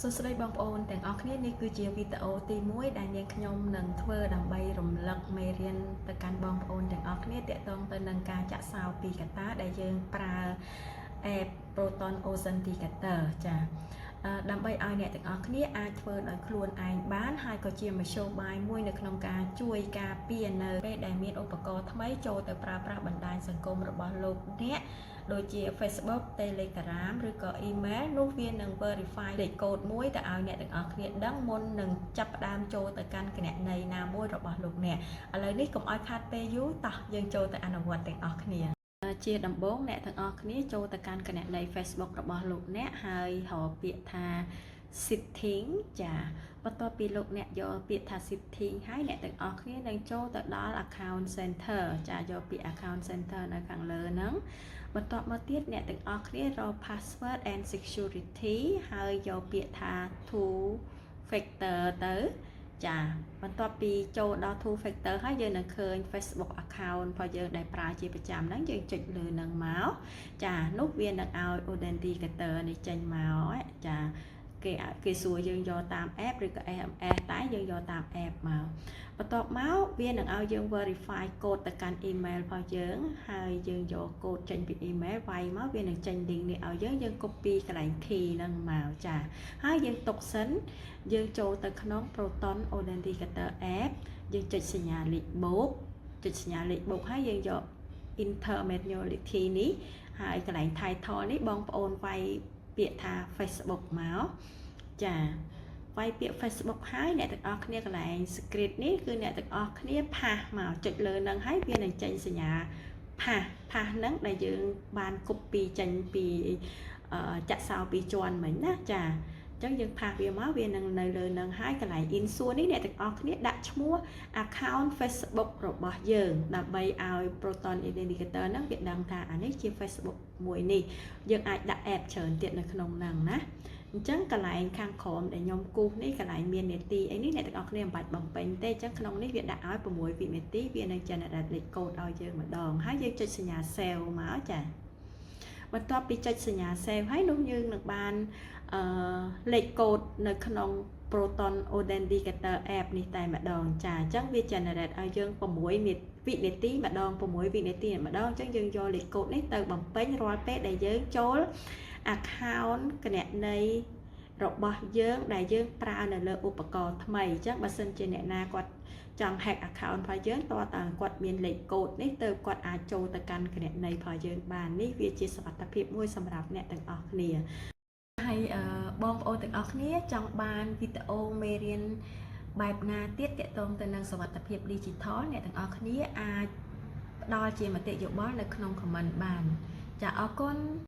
សួស្តីបងប្អូនទាំងអស់គ្នានេះគឺជាវីដេអូទី1ដែលនាងខ្ញុំនឹងធ្វើដើម្បីរំលឹកមេរៀនទៅកាន់បងប្អូនទាំងអស់គ្នាទាក់ទងទៅនឹងការចាក់សោពីកតាដែលយើងប្រើ app Proton Authenticator ចាដើម្បីឲ្យអ្នកទាំងអស់គ្នាអាចធ្វើដោយខ្លួនឯងបានហើយក៏ជាមធ្យោបាយមួយនៅក្នុងការជួយការពារនៅពេលដែលមានឧបករណ៍ថ្មីចូលទៅប្រើប្រាស់បណ្ដាញសង្គមរបស់លោកអ្នកដូចជា Facebook Telegram ឬក៏ email នោះវានឹង verify លេខកូដមួយទៅឲ្យអ្នកទាំងអស់គ្នាដឹងមុននឹងចាប់ផ្ដើមចូលទៅកាន់គណនីណាមួយរបស់លោកអ្នកឥឡូវនេះកុំឲ្យខាតពេលយូរតោះយើងចូលទៅអនុវត្តទាំងអស់គ្នាជាដំបូងអ្នកទាំងអស់គ្នាចូលទៅកាន់គណនី Facebook របស់លោកអ្នកហើយរកពាក្យថា setting ចាបន្ទាប់ពីលោកអ្នកយកពាក្យថា setting ហើយអ្នកទាំងអស់គ្នានឹងចូលទៅដល់ account center ចាយកពាក្យ account center នៅខាងលើហ្នឹងបន្ទាប់មកទៀតអ្នកទាំងអស់គ្នារក password and security ហើយយកពាក្យថា two factor ទៅចាបន្ទាប់ពីចូលដល់ two factor ហើយយើងនឹងឃើញ Facebook account របស់យើងដែលប្រើជាប្រចាំហ្នឹងយើងចុចលើនឹងមកចានោះវានឹងឲ្យ authenticator នេះចេញមកចាគេសួរយើងយកតាម app ឬក៏ SMS តែយើងយកតាម app មកបន្ទាប់មកវានឹងឲ្យយើង verify code ទៅកាន់ email របស់យើងហើយយើងយក code ចេញពី email វាយមកវានឹងចេញ link នេះឲ្យយើង copy កន្លែង key ហ្នឹងមកចាហើយយើងទុកសិនយើងចូលទៅក្នុង Proton Authenticator app យើងចុចសញ្ញាលេខបូកចុចសញ្ញាលេខបូកហើយយើងយក enter manually key នេះហើយកន្លែង title នេះបងប្អូនវាយពាក្យថា Facebook មកចាវាយពាក្យ Facebook ហើយអ្នកទាំងអស់គ្នាកន្លែង script នេះគឺអ្នកទាំងអស់គ្នាផាសមកចុចលើនឹងហើយវានឹងចេញសញ្ញាផាសហ្នឹងដែលយើងបាន copy ចេញពីចាក់សោពីជាន់មិញណាចាអញ្ចឹងយើងផាសវាមកវានឹងនៅលើនឹងហើយកន្លែង insure នេះអ្នកទាំងអស់គ្នាដាក់ឈ្មោះ account Facebook របស់យើងដើម្បីឲ្យ Proton Authenticator ហ្នឹងវាដឹងថាអានេះជា Facebook មួយនេះយើងអាចដាក់ app ច្រើនទៀតនៅក្នុងហ្នឹងណាអញ្ចឹងកន្លែងខាងក្រោមដែលខ្ញុំគូសនេះកន្លែងមាននាទីអីនេះអ្នកទាំងអស់គ្នាមិនបាច់បំពេញទេអញ្ចឹងក្នុងនេះវាដាក់ឲ្យ6វិនាទីវានឹង generate លេខកូដឲ្យយើងម្ដងហើយយើងចុចសញ្ញា save មកចាបន្ទាប់ពីចុចសញ្ញា save ហើយនោះយើងនឹងបានលេខកូដនៅក្នុង Proton Authenticator app នេះតែម្ដងចាអញ្ចឹងវា generate ឲ្យយើង6វិនាទីម្ដង6វិនាទីម្ដងអញ្ចឹងយើងយកលេខកូដនេះទៅបំពេញរាល់ពេលដែលយើងចូល account គណនីរបស់យើងដែលយើងប្រើនៅលើឧបករណ៍ថ្មីអញ្ចឹងបើសិនជាអ្នកណាគាត់ចង់ hack account របស់យើងតើតើគាត់មានលេខកូដនេះទៅគាត់អាចចូលទៅកាន់គណនីរបស់យើងបាននេះវាជាសុវត្ថិភាពមួយសម្រាប់អ្នកទាំងអស់គ្នាហើយបងប្អូនទាំងអស់គ្នាចង់បានវីដេអូមេរៀនបែបណាទៀតទាក់ទងទៅនឹងសុវត្ថិភាព digital អ្នកទាំងអស់គ្នាអាចផ្ដល់ជាមតិយោបល់នៅក្នុង comment បានចាអរគុណ